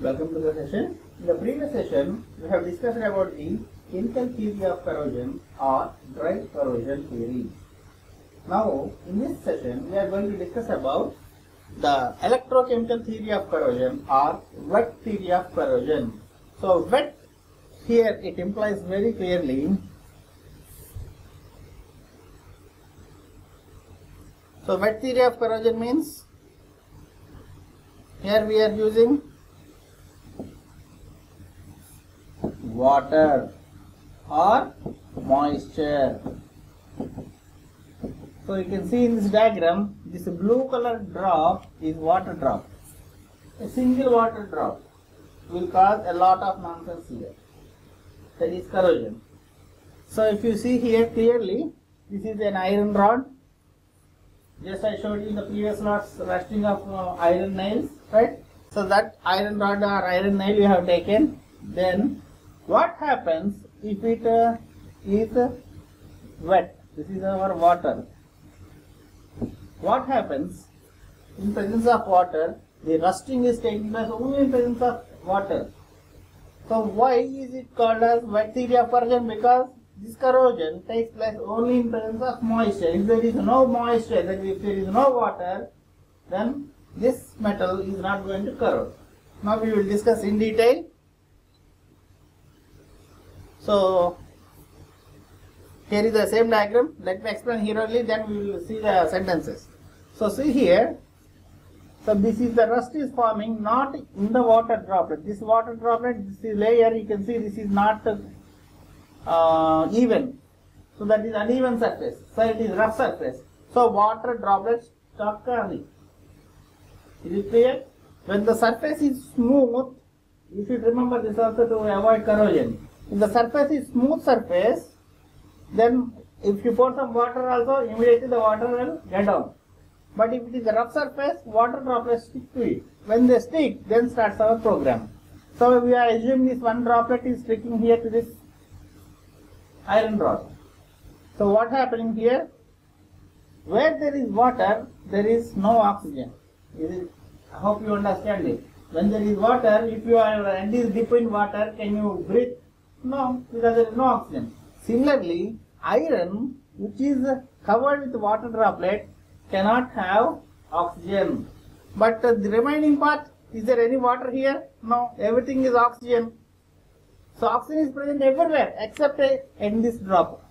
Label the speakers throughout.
Speaker 1: Welcome to the session. In the previous session, we have discussed about the chemical theory of corrosion or dry corrosion theory. Now, in this session, we are going to discuss about the electrochemical theory of corrosion or wet theory of corrosion. So, wet here it implies very clearly. So, wet theory of corrosion means here we are using water or moisture. So you can see in this diagram, this blue colored drop is water drop. A single water drop will cause a lot of nonsense here. That is corrosion. So if you see here clearly, this is an iron rod. Just I showed you in the previous lots rusting of iron nails, right? So that iron rod or iron nail you have taken. Then what happens if it is wet? This is our water. What happens in presence of water? The rusting is taking place only in presence of water. So why is it called as wet theory of corrosion? Because this corrosion takes place only in presence of moisture. If there is no moisture, that is, if there is no water, then this metal is not going to corrode. Now we will discuss in detail. So here is the same diagram. Let me explain here only, then we will see the sentences. So see here. So this is the rust is forming not in the water droplet. This water droplet, this is layer, you can see this is not even. So that is uneven surface. So it is rough surface. So water droplets stuck on it. Is it clear? When the surface is smooth, you should remember this also to avoid corrosion. If the surface is smooth surface, then if you pour some water also, immediately the water will get down. But if it is a rough surface, water droplets stick to it. When they stick, then starts our program. So we are assuming this one droplet is sticking here to this iron rod. So what happening here? Where there is water, there is no oxygen. I hope you understand it. When there is water, if your hand is deep in water, can you breathe? No, because there is no oxygen. Similarly, iron, which is covered with water droplet, cannot have oxygen. But the remaining part, is there any water here? No, everything is oxygen. So oxygen is present everywhere except in this drop.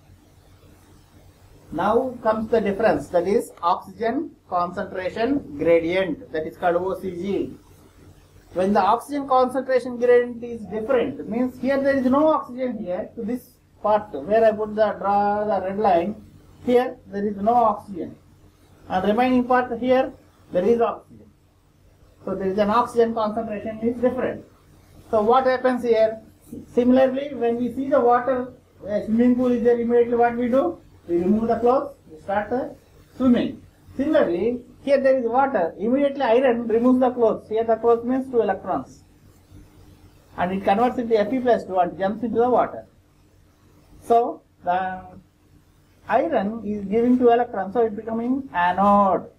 Speaker 1: Now comes the difference, that is oxygen concentration gradient, that is called OCG. When the oxygen concentration gradient is different, means here there is no oxygen here to this part where I put the draw the red line. Here there is no oxygen, and remaining part here there is oxygen. So there is an oxygen concentration is different. So what happens here? Similarly, when we see the water, a swimming pool is there, immediately what we do? We remove the clothes, we start swimming. Similarly, here there is water, immediately iron removes the clothes. Here the clothes means 2 electrons. And it converts into Fe+2 and jumps into the water. So the iron is giving 2 electrons, so it becoming anode.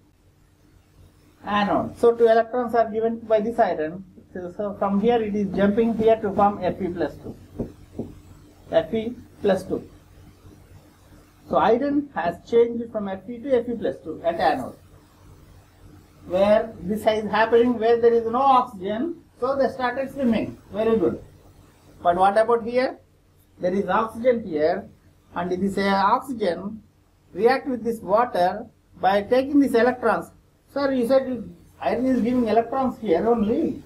Speaker 1: Anode. So 2 electrons are given by this iron. So from here it is jumping here to form Fe+2. Fe+2. So iron has changed from Fe to Fe+2 at anode. Where this is happening, where there is no oxygen, so they started swimming. Very good. But what about here? There is oxygen here, and this oxygen react with this water by taking these electrons. Sir, you said iron is giving electrons here only.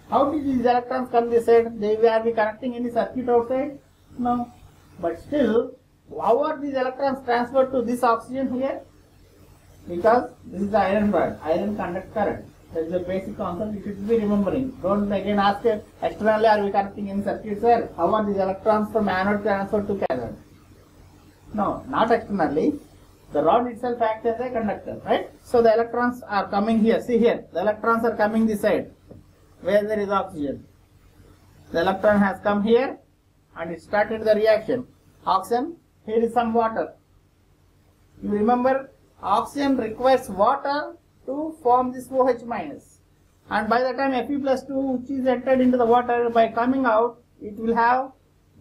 Speaker 1: How did these electrons come this side? Are we connecting any circuit outside? No. But still, how are these electrons transferred to this oxygen here? Because this is the iron rod. Iron conduct current. That is the basic concept you should be remembering. Don't again ask externally, are we connecting any circuit, sir? How are these electrons from anode transferred to cathode? No, not externally. The rod itself acts as a conductor, right? So the electrons are coming here. See here, the electrons are coming this side, where there is oxygen. The electron has come here and it started the reaction. Oxygen, here is some water. You remember, oxygen requires water to form this OH minus. and by the time Fe plus 2 which is entered into the water, by coming out it will have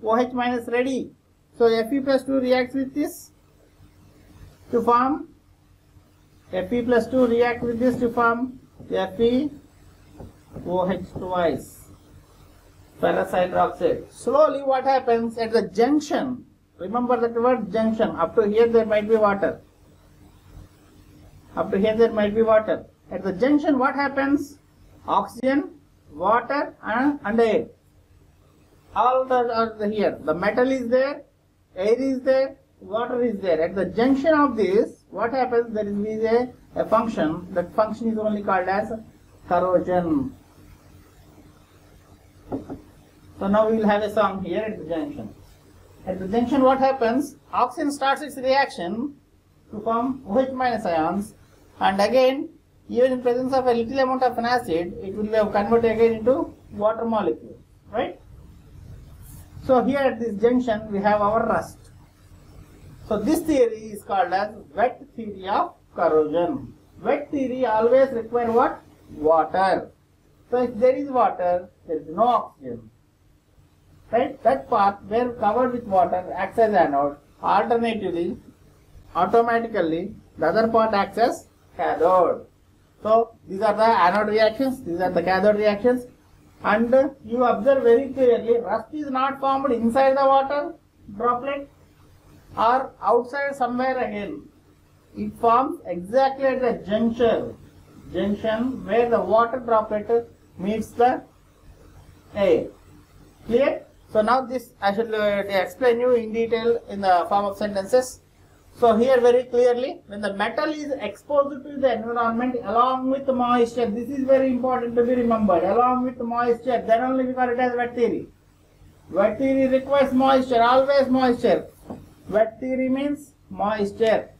Speaker 1: OH minus ready. So Fe plus 2 reacts with this to form Fe plus 2 react with this to form Fe OH twice, ferrous hydroxide. Slowly what happens at the junction, remember that word junction, up to here there might be water. Up to here there might be water. At the junction what happens? Oxygen, water and air. All are here. The metal is there, air is there, water is there. At the junction of this, what happens? There is a function. That function is only called as corrosion. So now we will have a song here at the junction. At the junction what happens? Oxygen starts its reaction to form OH minus ions, and again even in presence of a little amount of an acid, it will be converted again into water molecule, right? So here at this junction we have our rust. So this theory is called as wet theory of corrosion. Wet theory always require what? Water. So if there is water, there is no oxygen. Right? That part where covered with water acts as anode. Alternatively, automatically the other part acts as cathode. So these are the anode reactions, these are the cathode reactions, and you observe very clearly rust is not formed inside the water droplet or outside somewhere again. It forms exactly at the junction where the water droplet meets the air. Clear? So now this I should explain you in detail in the form of sentences. So here very clearly, when the metal is exposed to the environment along with the moisture, this is very important to be remembered, along with the moisture, then only we call it as wet theory. Wet theory requires moisture, always moisture. Wet theory means moisture.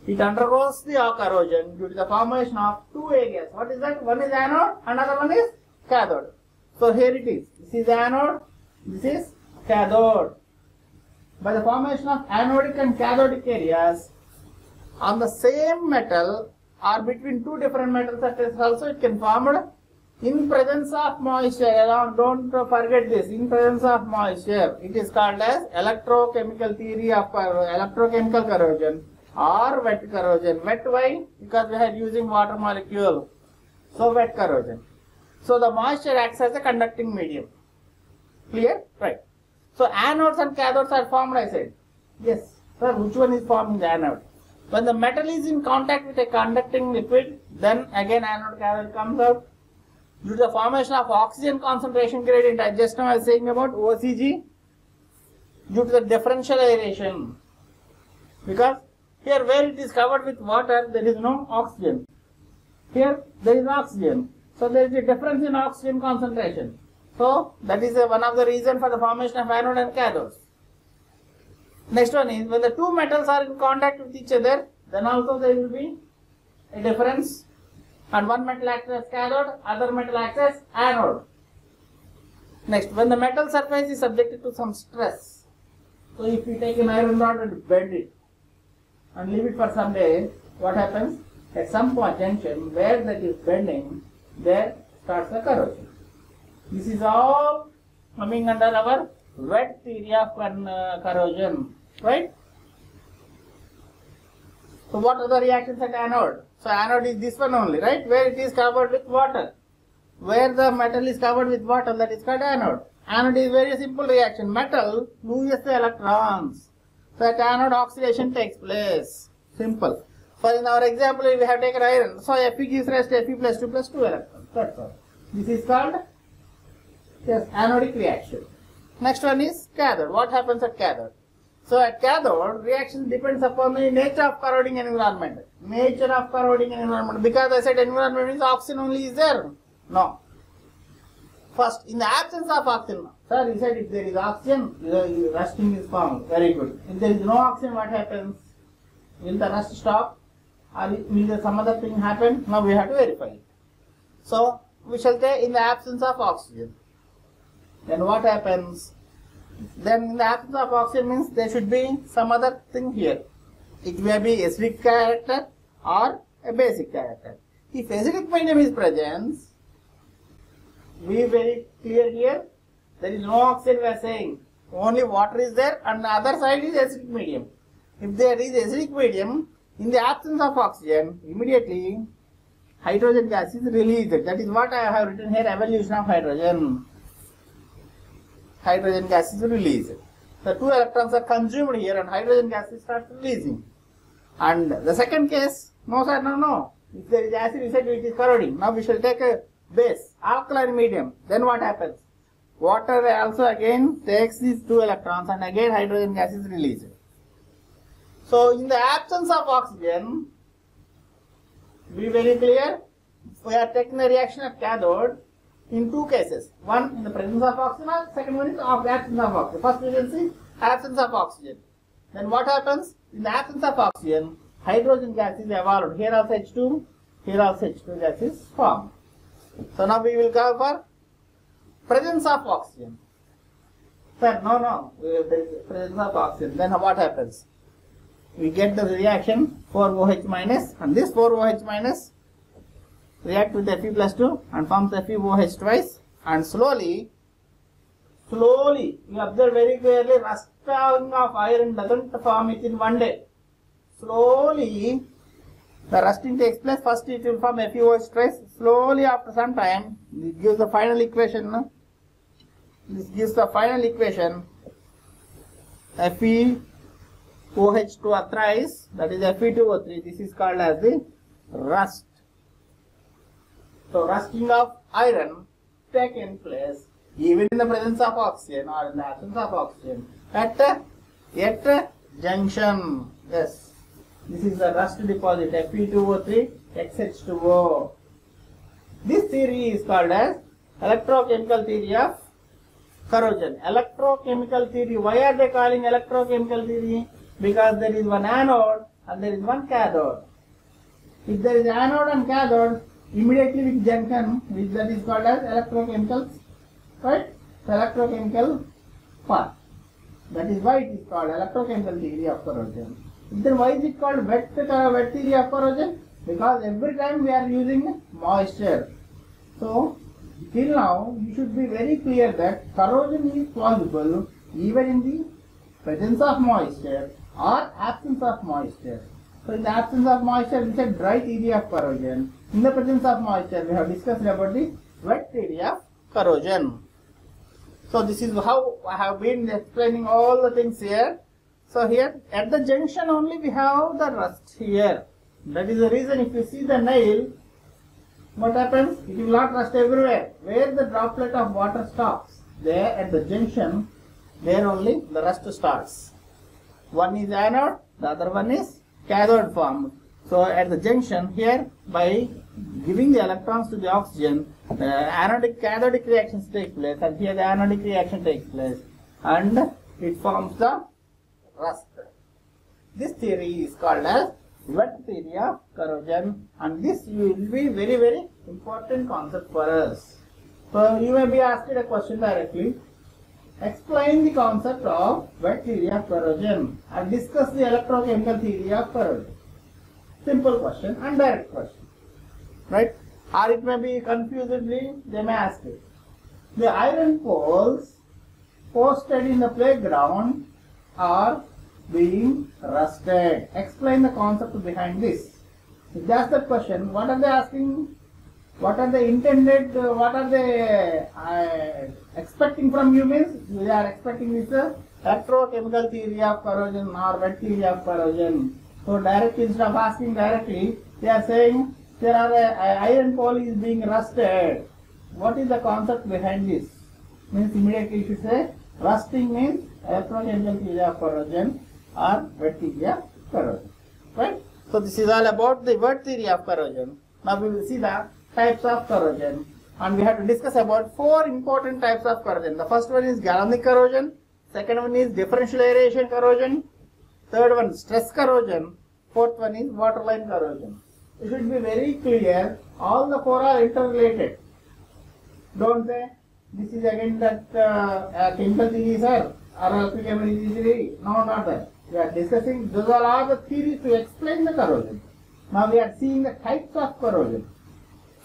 Speaker 1: It undergoes the corrosion due to the formation of two areas. What is that? One is anode, another one is cathode. So here it is. This is anode, this is cathode. By the formation of anodic and cathodic areas on the same metal or between two different metal surfaces also it can form in presence of moisture. Don't forget this, in presence of moisture. It is called as electrochemical theory of electrochemical corrosion or wet corrosion. Wet why? Because we are using water molecule. So wet corrosion. So the moisture acts as a conducting medium. Clear? Right. So anodes and cathodes are formed, I said. Yes. Sir, which one is formed in the anode? When the metal is in contact with a conducting liquid, then again anode cathode comes out. Due to the formation of oxygen concentration gradient, I just now was saying about OCG, due to the differential aeration. Because here where it is covered with water, there is no oxygen. Here there is oxygen. So there is a difference in oxygen concentration. So that is one of the reasons for the formation of anode and cathodes. Next one is when the two metals are in contact with each other, then also there will be a difference, and one metal acts as cathode, other metal acts as anode. Next, when the metal surface is subjected to some stress, so if you take an iron rod and bend it and leave it for some days, what happens? At some point junction where that is bending, there starts the corrosion. This is all coming under our wet theory of corrosion, right? So what are the reactions at anode? So anode is this one only, right? Where it is covered with water. Where the metal is covered with water, that is called anode. Anode is very simple reaction. Metal loses the electrons. So at anode oxidation takes place. Simple. For in our example we have taken iron. So Fe gives rise to Fe plus 2 electrons. That's all. This is called anodic reaction. Next one is cathode. What happens at cathode? So at cathode, reaction depends upon the nature of corroding environment. Nature of corroding environment. Because I said environment means oxygen only is there. No. First, in the absence of oxygen, sir, you said if there is oxygen, rusting is formed. Very good. If there is no oxygen, what happens? Will the rust stop? Or will there some other thing happen? Now we have to verify it. So we shall say in the absence of oxygen. Then what happens? Then in the absence of oxygen means there should be some other thing here. It may be acidic character or a basic character. If acidic medium is present, Be very clear here. There is no oxygen we are saying. Only water is there and the other side is acidic medium. If there is acidic medium, in the absence of oxygen, immediately hydrogen gas is released. That is what I have written here, evolution of hydrogen. Hydrogen gas is released. The 2 electrons are consumed here and hydrogen gas starts releasing. And the second case, no sir, no. If there is acid, we said it is corroding. Now we shall take a base, alkaline medium. Then what happens? Water also again takes these 2 electrons and again hydrogen gas is released. So in the absence of oxygen, be very clear, we are taking the reaction at cathode in 2 cases. One in the presence of oxygen, second one is of the absence of oxygen. First we will see absence of oxygen. Then what happens? In the absence of oxygen, hydrogen gas is evolved. Here also H2, here also H2 gas is formed. So now we will go for presence of oxygen. Sir, no, there is presence of oxygen. Then what happens? We get the reaction 4OH minus, and this 4OH minus react with Fe+2 and forms FeOH twice, and slowly you observe very clearly rusting of iron doesn't form it in one day. Slowly the rusting takes place. First it will form FeOH twice. Slowly after some time, this gives the final equation. No? This gives the final equation FeOH2 thrice, that is Fe2O3. This is called as the rust. So rusting of iron taken place even in the presence of oxygen or in the absence of oxygen at junction. Yes, this is the rust deposit Fe2O3 XH2O. This theory is called as electrochemical theory of corrosion. Electrochemical theory. Why are they calling electrochemical theory? Because there is one anode and there is one cathode. If there is anode and cathode, immediately with junction, which that is called as electrochemical, right? The electrochemical part. That is why it is called electrochemical theory of corrosion. Then why is it called wet theory of corrosion? Because every time we are using moisture. So till now you should be very clear that corrosion is possible even in the presence of moisture or absence of moisture. So in the absence of moisture we said dry theory of corrosion. In the presence of moisture we have discussed about the wet theory of corrosion. So this is how I have been explaining all the things here. So here at the junction only we have the rust here. That is the reason if you see the nail, what happens? It will not rust everywhere. Where the droplet of water stops, there at the junction, there only the rust starts. One is anode, the other one is cathode form. So at the junction here, by giving the electrons to the oxygen, the anodic cathodic reactions take place, and here the anodic reaction takes place, and it forms the rust. This theory is called as wet theory of corrosion, and this will be very, very important concept for us. So you may be asked a question directly. Explain the concept of wet theory of corrosion and discuss the electrochemical theory of corrosion. Simple question and direct question, right? Or it may be confusedly, they may ask it. The iron poles posted in the playground are being rusted. Explain the concept behind this. If that's the question, what are they asking? What are they intended? What are they expecting from you? Means we are expecting this electrochemical theory of corrosion or wet theory of corrosion. So directly, instead of asking directly, they are saying there are a iron pole is being rusted. What is the concept behind this? Means immediately you should say rusting means electrochemical theory of corrosion or wet theory of corrosion. Right? So this is all about the wet theory of corrosion. Now we will see the types of corrosion, and we have to discuss about 4 important types of corrosion. The first one is galvanic corrosion, second one is differential aeration corrosion, third one stress corrosion, fourth one is waterline corrosion. It should be very clear, all the 4 are interrelated. Don't say this is again that chemical theory sir or electrochemical theory. No, not that. We are discussing, those are all the theories to explain the corrosion. Now we are seeing the types of corrosion.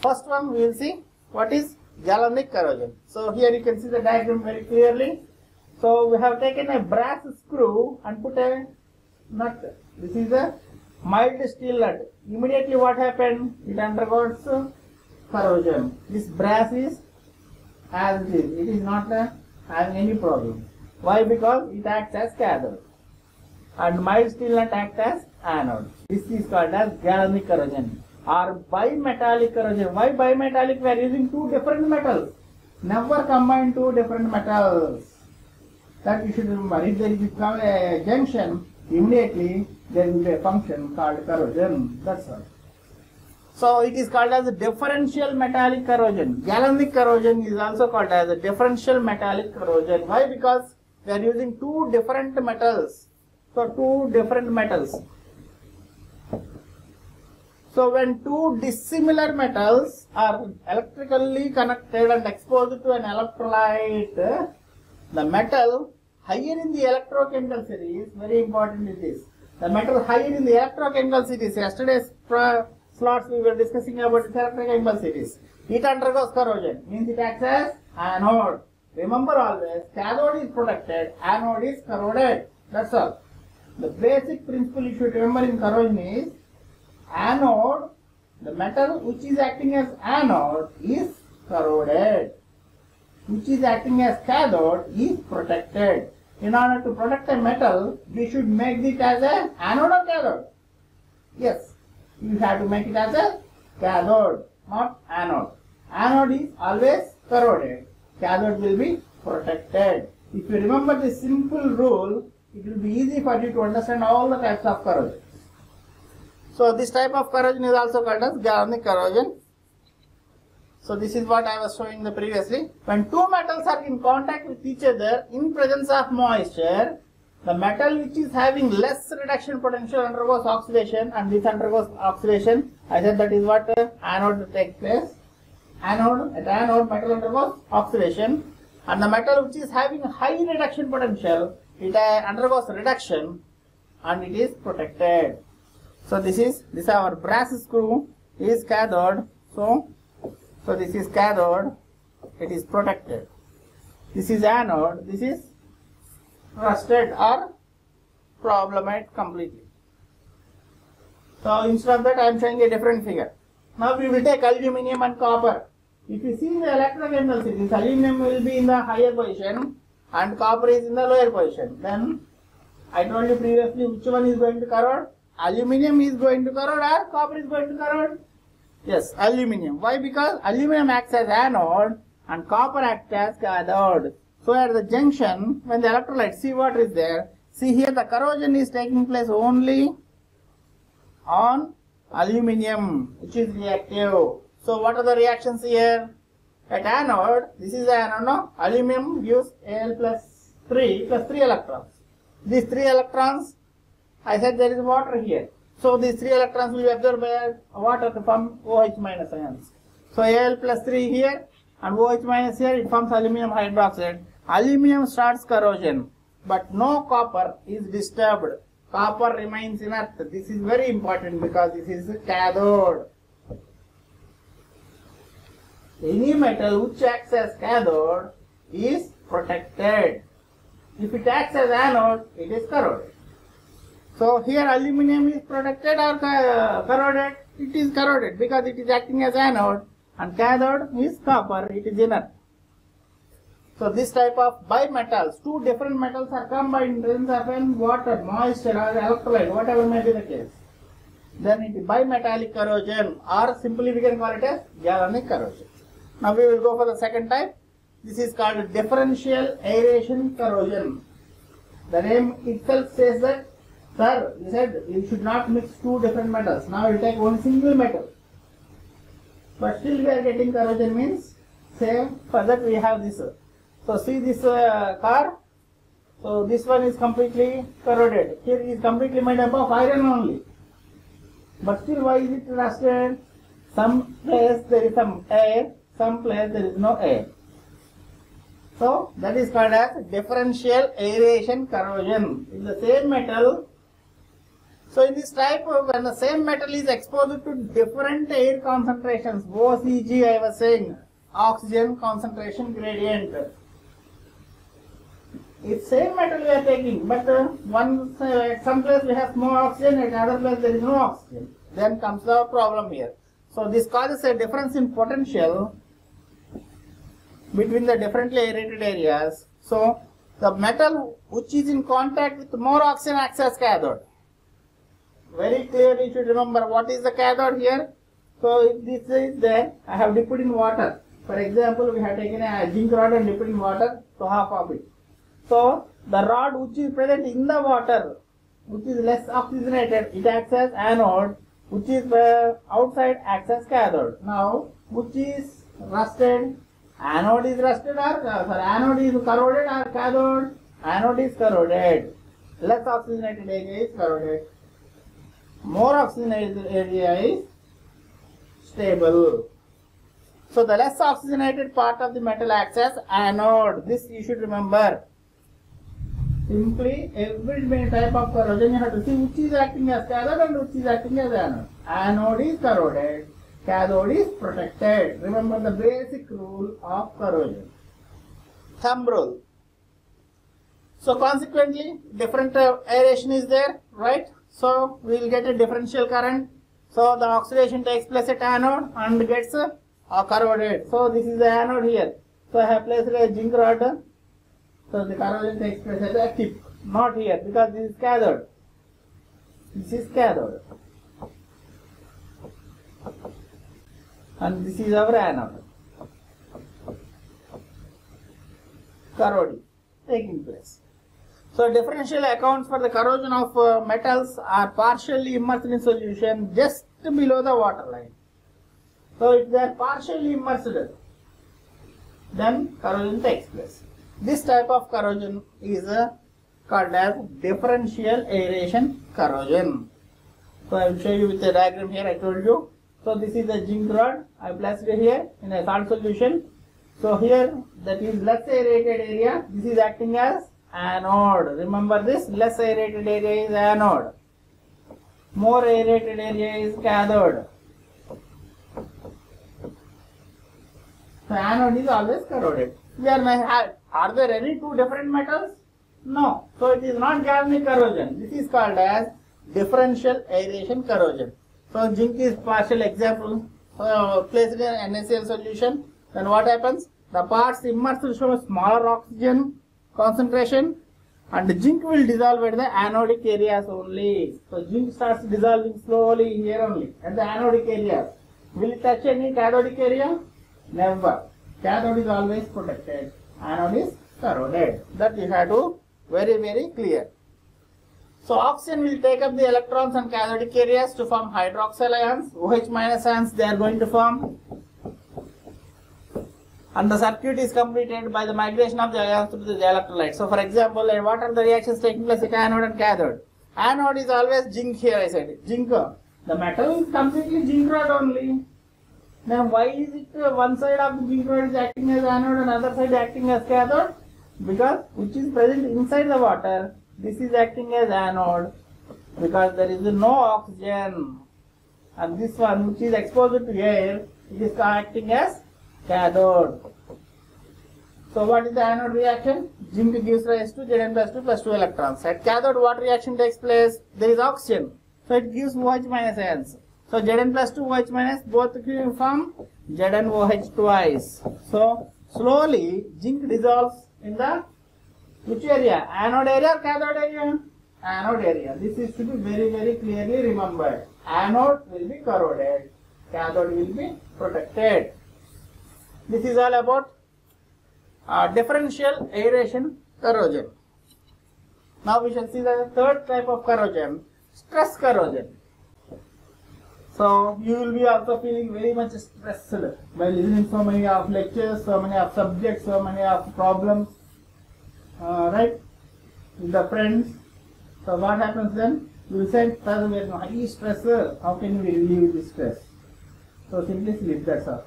Speaker 1: First one we will see what is galvanic corrosion. So here you can see the diagram very clearly. So we have taken a brass screw and put a nut. This is a mild steel nut. Immediately what happened? It undergoes corrosion. This brass is as it is. It is not having any problem. Why? Because it acts as cathode. And mild steel nut acts as anode. This is called as galvanic corrosion or bimetallic corrosion. Why bimetallic? We are using two different metals. Never combine two different metals. That you should remember. If there is a junction, immediately there will be a function called corrosion. That's all. So it is called as a differential metallic corrosion. Galvanic corrosion is also called as a differential metallic corrosion. Why? Because we are using two different metals. So two different metals. So when two dissimilar metals are electrically connected and exposed to an electrolyte, the metal higher in the electrochemical series, very important is this. The metal higher in the electrochemical series, yesterday's slots we were discussing about its electrochemical series. It undergoes corrosion, means it acts as anode. Remember always, cathode is protected, anode is corroded. That's all. The basic principle you should remember in corrosion is anode, the metal which is acting as anode is corroded. Which is acting as cathode is protected. In order to protect a metal, we should make it as an anode or cathode. Yes, you have to make it as a cathode, not anode. Anode is always corroded. Cathode will be protected. If you remember this simple rule, it will be easy for you to understand all the types of corrosion. So this type of corrosion is also called as galvanic corrosion. So this is what I was showing the previously. When two metals are in contact with each other in presence of moisture, the metal which is having less reduction potential undergoes oxidation, and this undergoes oxidation. I said that is what anode takes place. At anode metal undergoes oxidation, and the metal which is having high reduction potential, it undergoes reduction and it is protected. So this our brass screw is cathode. So this is cathode, it is protected. This is anode, this is rusted or problematic completely. So instead of that I am showing a different figure. Now we will take aluminium and copper. If you see in the electrochemical series, aluminum will be in the higher position and copper is in the lower position. Then I told you previously which one is going to corrode. Aluminium is going to corrode or copper is going to corrode? Yes, aluminium. Why? Because aluminium acts as anode and copper acts as cathode. So at the junction, when the electrolyte seawater is there, see here the corrosion is taking place only on aluminium, which is reactive. So what are the reactions here? At anode, this is the anode, no? Aluminium gives Al plus 3 electrons. These 3 electrons, I said there is water here. So these 3 electrons will be absorbed by water to form OH minus ions. So Al plus 3 here and OH minus here, it forms aluminium hydroxide. Aluminium starts corrosion, but no copper is disturbed. Copper remains inert. This is very important because this is a cathode. Any metal which acts as cathode is protected. If it acts as anode, it is corroded. So here aluminium is protected or corroded? It is corroded because it is acting as anode, and cathode is copper, it is inert. So this type of bimetals, two different metals are combined in presence of water, moisture or electrolyte, whatever may be the case. Then it is bimetallic corrosion, or simply we can call it as galvanic corrosion. Now we will go for the second type. This is called differential aeration corrosion. The name itself says that, sir, you said you should not mix two different metals. Now you take one single metal. But still we are getting corrosion, means same. For that we have this. So see this car. So this one is completely corroded. Here it is completely made up of iron only. But still why is it rusted? Some place there is some air, some place there is no air. So that is called as differential aeration corrosion. In the same metal, so in this type, when the same metal is exposed to different air concentrations, OCG I was saying, oxygen concentration gradient. It's same metal we are taking, but at some place we have more oxygen, at another place there is no oxygen. Then comes the problem here. So this causes a difference in potential between the differently aerated areas. So the metal which is in contact with more oxygen acts as cathode. Very clearly you should remember what is the cathode here. So if this is there, I have dipped in water. For example, we have taken a zinc rod and dipped in water, so half of it. So the rod which is present in the water, which is less oxygenated, it acts as anode, which is outside acts as cathode. Now, which is rusted, anode is rusted or anode is corroded or cathode? Anode is corroded. Less oxygenated area is corroded. More oxygenated area is stable. So the less oxygenated part of the metal acts as anode. This you should remember. Simply every type of corrosion you have to see which is acting as cathode and which is acting as anode. Anode is corroded, cathode is protected. Remember the basic rule of corrosion. Thumb rule. So consequently, different aeration is there, right? So we will get a differential current. So the oxidation takes place at anode and gets corroded. So this is the anode here. So I have placed a zinc rod. So the corrosion takes place at the tip, not here, because this is cathode. This is cathode. And this is our anode. Corroding taking place. So differential accounts for the corrosion of metals are partially immersed in solution just below the water line. So if they are partially immersed, then corrosion takes place. This type of corrosion is called as differential aeration corrosion. So I will show you with the diagram here. I told you. So this is a zinc rod. I placed it here in a salt solution. So here that is less aerated area. This is acting as anode. Remember this, less aerated area is anode. More aerated area is cathode. So anode is always corroded. Are there any two different metals? No. So it is not galvanic corrosion. This is called as differential aeration corrosion. So zinc is partial example. Placed in an NaCl solution. Then what happens? The parts immersed show smaller oxygen concentration and zinc will dissolve at the anodic areas only. So zinc starts dissolving slowly here only at the anodic areas. Will it touch any cathodic area? Never. Cathode is always protected. Anode is corroded. That you have to very clear. So oxygen will take up the electrons and cathodic areas to form hydroxyl ions. OH minus ions they are going to form. And the circuit is completed by the migration of the ions through the electrolyte. So for example, what are the reactions taking place at anode and cathode? Anode is always zinc here, I said. Zinc. The metal is completely zinc rod only. Then why is it one side of the zinc rod is acting as anode and other side acting as cathode? Because which is present inside the water, this is acting as anode because there is no oxygen. And this one which is exposed to air, it is acting as cathode. So what is the anode reaction? Zinc gives rise to Zn plus 2 plus 2 electrons. At cathode what reaction takes place? There is oxygen. So it gives OH minus ions. So Zn plus 2 OH minus both form ZnOH twice. So slowly zinc dissolves in the which area? Anode area or cathode area? Anode area. This is to be very clearly remembered. Anode will be corroded. Cathode will be protected. This is all about differential aeration corrosion. Now we shall see the third type of corrosion, stress corrosion. So you will be also feeling very much stressed by listening so many of lectures, so many of subjects, so many of problems, right? With the friends. So what happens then? You will say, "Sir, we are high stress. How can we relieve this stress?" So simply sleep. That's all.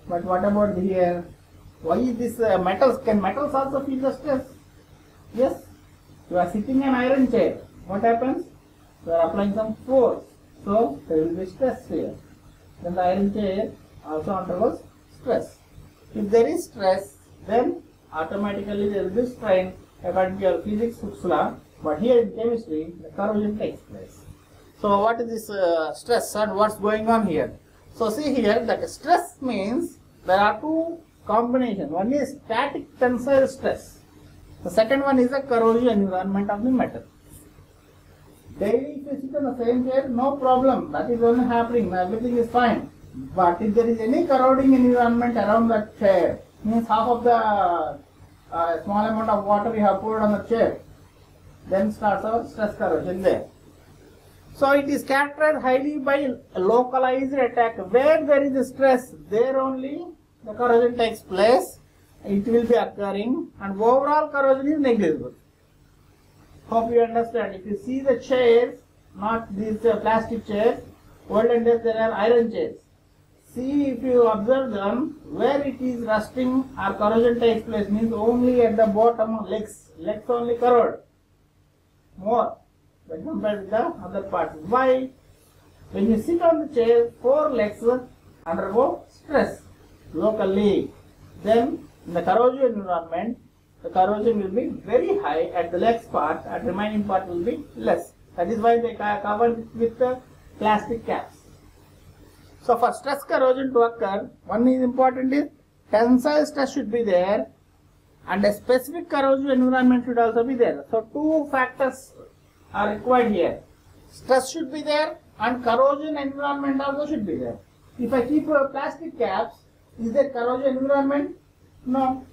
Speaker 1: But what about here? Why is this metals? Can metals also feel the stress? Yes. You are sitting in an iron chair. What happens? You are applying some force. So there will be stress here. Then the iron chair also undergoes stress. If there is stress, then automatically there will be strain according to your physics law. But here in chemistry, the corrosion takes place. So what is this stress and what's going on here? So see here that stress means there are two combinations. One is static tensile stress. The second one is the corrosive environment of the metal. Daily if you sit on the same chair, no problem. That is only happening. Everything is fine. But if there is any corroding environment around that chair, means half of the small amount of water you have poured on the chair, then starts our stress corrosion there. So it is characterized highly by a localized attack. Where there is a stress, there only the corrosion takes place. It will be occurring, and overall corrosion is negligible. Hope you understand. If you see the chairs, not these plastic chairs, olden days there are iron chairs. See, if you observe them, where it is rusting or corrosion takes place means only at the bottom legs only corrode more when compared with the other parts. Why? When you sit on the chair, 4 legs undergo stress locally. Then in the corrosive environment, the corrosion will be very high at the legs part, and remaining part will be less. That is why they cover it with the plastic caps. So for stress corrosion to occur, one is important is tensile stress should be there, and a specific corrosive environment should also be there. So 2 factors are required here. Stress should be there and corrosion environment also should be there. If I keep plastic caps, is there corrosion environment? No.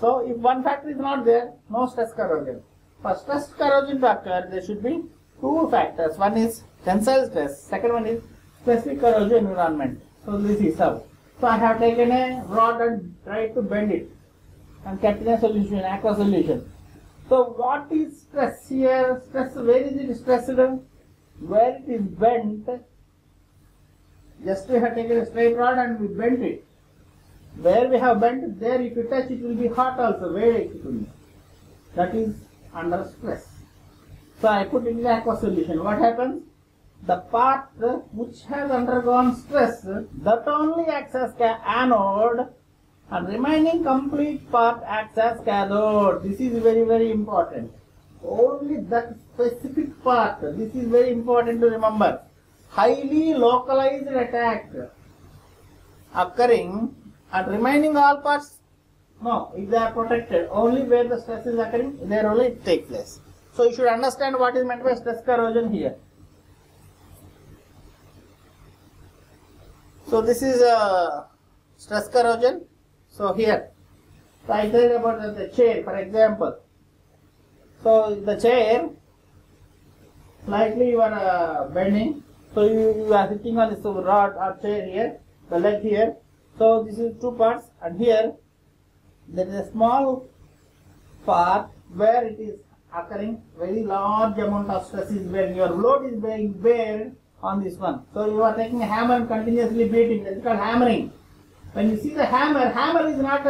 Speaker 1: So if one factor is not there, no stress corrosion. For stress corrosion to occur, there should be 2 factors. One is tensile stress, second one is specific corrosion environment. So this is how. So I have taken a rod and tried to bend it and kept in a solution, aqua solution. So what is stress here? Stress, where is it stressed? Where it is bent. Just we have taken a straight rod and we bent it. Where we have bent, there if you touch it will be hot also, very it will be. That is under stress. So I put it in the aqua solution. What happens? The part which has undergone stress, that only acts as anode, and remaining complete part acts as cathode. This is very, very important. Only that specific part, this is very important to remember. Highly localized attack occurring, and remaining all parts, no, if they are protected, only where the stress is occurring, there only it takes place. So you should understand what is meant by stress corrosion here. So this is stress corrosion. So here, so I said about the chair, for example. So the chair, slightly you are bending. So you are sitting on this rod or chair here, the leg here. So this is 2 parts, and here there is a small part where it is occurring very large amount of stress is bearing. Your load is being bared on this one. So you are taking a hammer and continuously beating. That is called hammering. When you see the hammer is not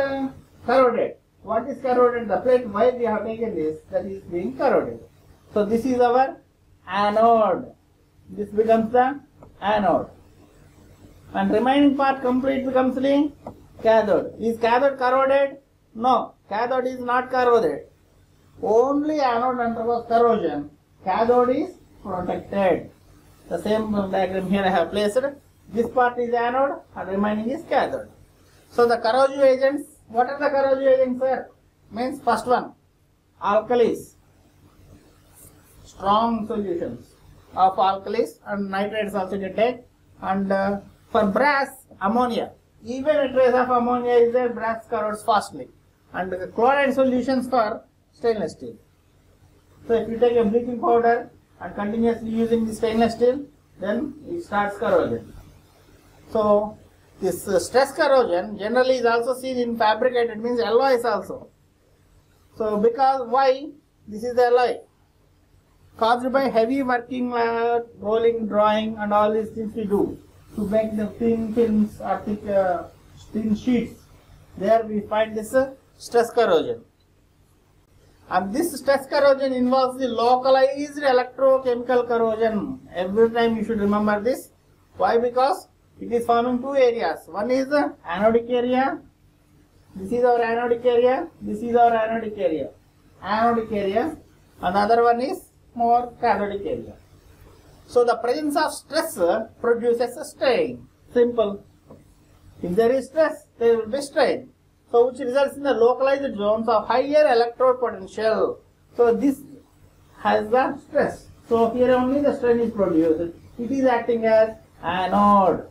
Speaker 1: corroded. What is corroded? The plate why we have taken this, that is being corroded. So this is our anode. This becomes the anode. And remaining part complete becomes the cathode. Is cathode corroded? No, cathode is not corroded. Only anode undergoes corrosion. Cathode is protected. The same diagram here I have placed. This part is anode and remaining is cathode. So the corrosive agents, what are the corrosive agents, sir? Means first one, alkalis, strong solutions of alkalis, and nitrates also you take. And for brass, ammonia. Even a trace of ammonia is there, brass corrodes fastly. And chloride solutions for stainless steel. So if you take a bleaching powder and continuously using the stainless steel, then it starts corrosion. So this stress corrosion generally is also seen in fabricated, means alloys also. So because why? This is the alloy caused by heavy working, rolling, drawing and all these things we do to make the thin films or thick thin sheets. There we find this stress corrosion. And this stress corrosion involves the localized electrochemical corrosion. Every time you should remember this. Why? Because it is found in 2 areas. One is the anodic area, This is our anodic area. This is our anodic area. Anodic area. Another one is more cathodic area. So the presence of stress produces a strain. Simple. If there is stress, there will be strain. So which results in the localized zones of higher electrode potential. So this has the stress. So here only the strain is produced. It is acting as anode.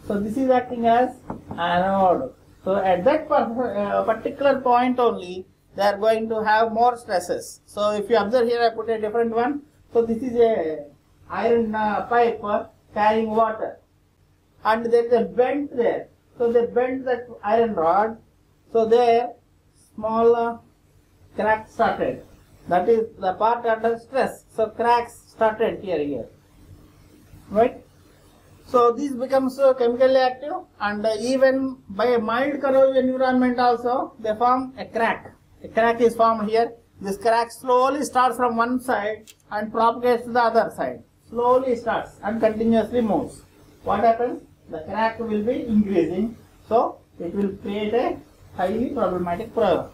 Speaker 1: So this is acting as anode. So at that particular point only, they are going to have more stresses. So if you observe here, I put a different one. So this is a iron pipe carrying water, and there is a vent there. So they bent that iron rod. So there small crack started. That is the part under stress. So cracks started here. Right? So this becomes chemically active, and even by a mild corrosion environment also they form a crack. A crack is formed here. This crack slowly starts from one side and propagates to the other side. Slowly starts and continuously moves. What happens? The crack will be increasing. So it will create a highly problematic problem.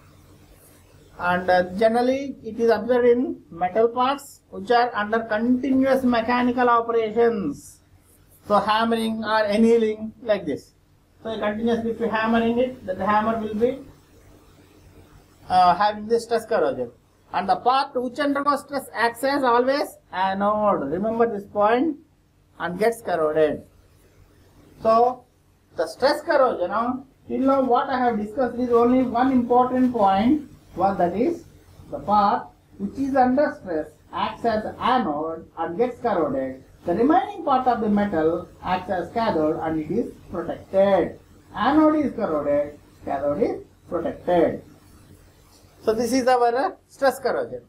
Speaker 1: And generally it is observed in metal parts which are under continuous mechanical operations. So hammering or annealing like this. So continuously if you hammering it, then the hammer will be having this stress corrosion. And the part which undergoes stress acts as always anode. Remember this point, and gets corroded. So the stress corrosion, till now what I have discussed is only one important point. What that is, the part which is under stress acts as anode and gets corroded. The remaining part of the metal acts as cathode and it is protected. Anode is corroded, cathode is protected. So this is our stress corrosion.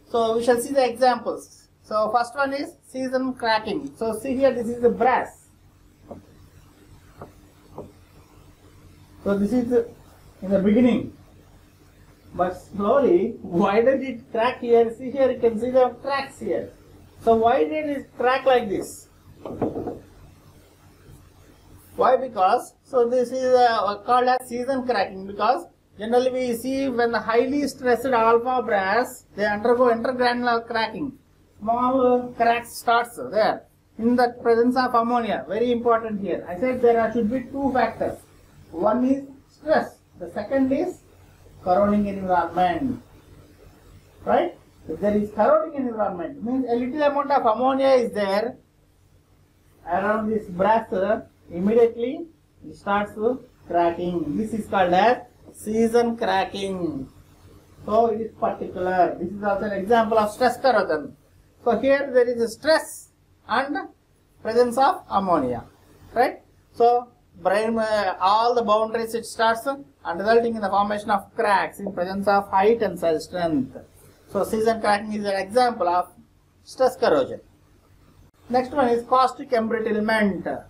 Speaker 1: So we shall see the examples. So first one is season cracking. So see here, this is the brass. So this is in the beginning. But slowly, why did it crack here? See here, you can see the cracks here. So why did it crack like this? Why? Because, so this is called as season cracking, because generally we see when the highly stressed alpha brass, they undergo intergranular cracking. Small cracks starts there in the presence of ammonia. Very important here. I said there should be two factors. One is stress. The second is corroding environment. Right? If there is corroding environment, means a little amount of ammonia is there around this brass, immediately it starts cracking. This is called as season cracking. So it is particular. This is also an example of stress corrosion. So here there is a stress and presence of ammonia. Right? So all the boundaries it starts and resulting in the formation of cracks in presence of high tensile strength. So season cracking is an example of stress corrosion. Next one is caustic embrittlement.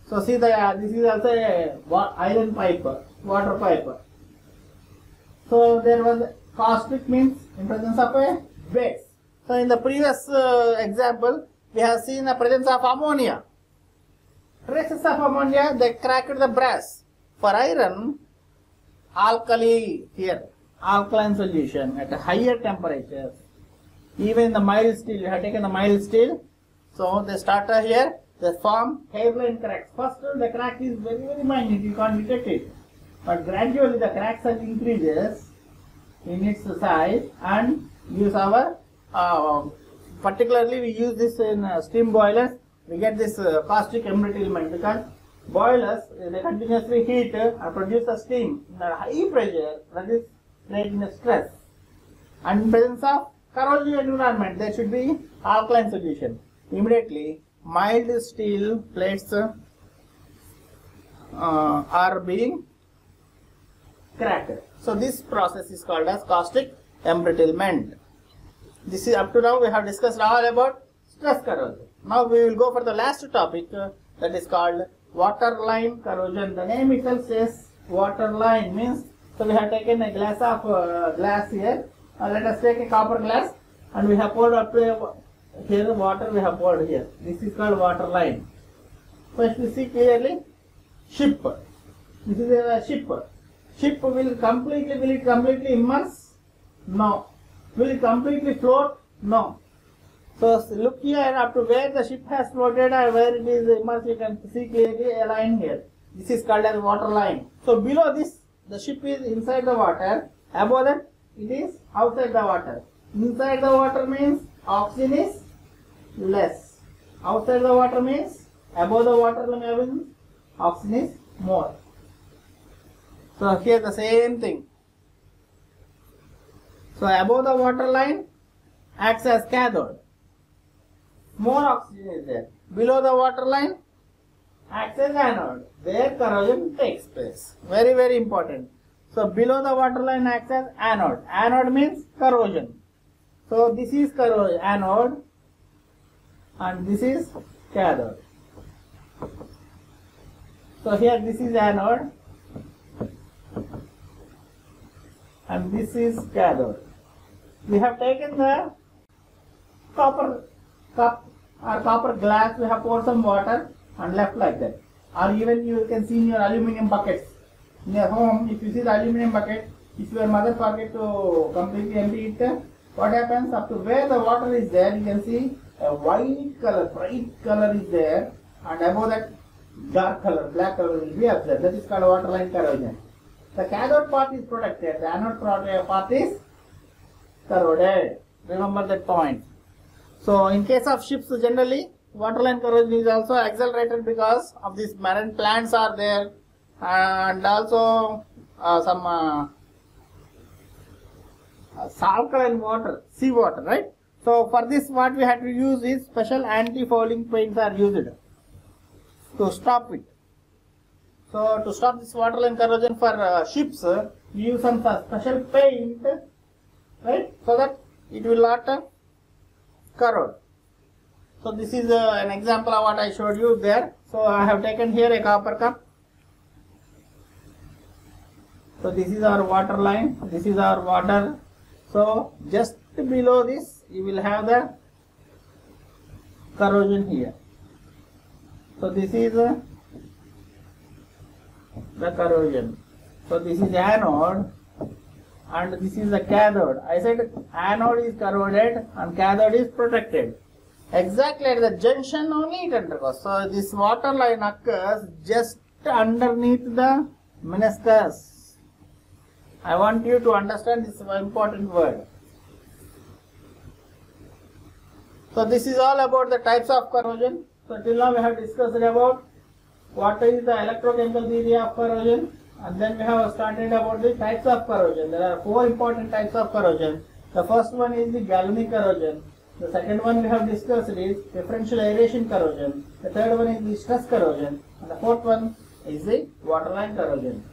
Speaker 1: So see this is also a iron pipe, water pipe. So there was caustic means in presence of a base. So in the previous example we have seen the presence of ammonia. Traces of ammonia, they cracked the brass. For iron, alkali here, alkaline solution at a higher temperature. Even in the mild steel, you have taken the mild steel. So they start here, they form hairline cracks. First the crack is very minute, you can't detect it. But gradually the crack size increases in its size and gives our, particularly we use this in steam boilers. We get this caustic embrittlement because boilers, they continuously heat and produce a steam. The high pressure, that is creating a stress. And in presence of corrosive environment, there should be alkaline solution. Immediately, mild steel plates are being cracked. So this process is called as caustic embrittlement. This is up to now we have discussed all about stress corrosion. Now we will go for the last topic that is called waterline corrosion. The name itself says waterline, means so we have taken a glass of glass here. Let us take a copper glass and we have poured up here water we have poured here. This is called waterline. First we see clearly ship. This is a ship. Ship will it completely immerse? No. Will it completely float? No. So look here up to where the ship has floated or where it is immersed, you can see clearly a line here. This is called as water line. So below this, the ship is inside the water. Above that, it is outside the water. Inside the water means oxygen is less. Outside the water means above the water means oxygen is more. So here the same thing. So above the water line acts as cathode. More oxygen is there. Below the water line acts as anode. There corrosion takes place. Very, very important. So below the water line acts as anode. Anode means corrosion. So this is corrosion, anode, and this is cathode. So here this is anode and this is cathode. We have taken the copper cup or copper glass, we have poured some water and left like that. Or even you can see in your aluminium buckets. In your home, if you see the aluminium bucket, if your mother forget to completely empty it, what happens? Up to where the water is there, you can see a white color, bright color is there, and above that dark color, black color will be observed. That is called water line corrosion. The cathode part is protected, the anode part is corroded. Remember that point. So in case of ships, generally waterline corrosion is also accelerated because of these marine plants are there, and also some alkaline water, sea water, right? So for this, what we have to use is special anti-fouling paints are used to stop it. So to stop this waterline corrosion for ships, we use some special paint, right? So that it will not corrode. So this is an example of what I showed you there. So I have taken here a copper cup. So this is our water line, this is our water. So just below this you will have the corrosion here. So this is the corrosion. So this is anode and this is the cathode. I said anode is corroded and cathode is protected. Exactly at the junction only it undergoes. So this water line occurs just underneath the meniscus. I want you to understand this important word. So this is all about the types of corrosion. So till now we have discussed about what is the electrochemical theory of corrosion, and then we have started about the types of corrosion. There are 4 important types of corrosion. The first one is the galvanic corrosion. The second one we have discussed is differential aeration corrosion. The third one is the stress corrosion. And the fourth one is the waterline corrosion.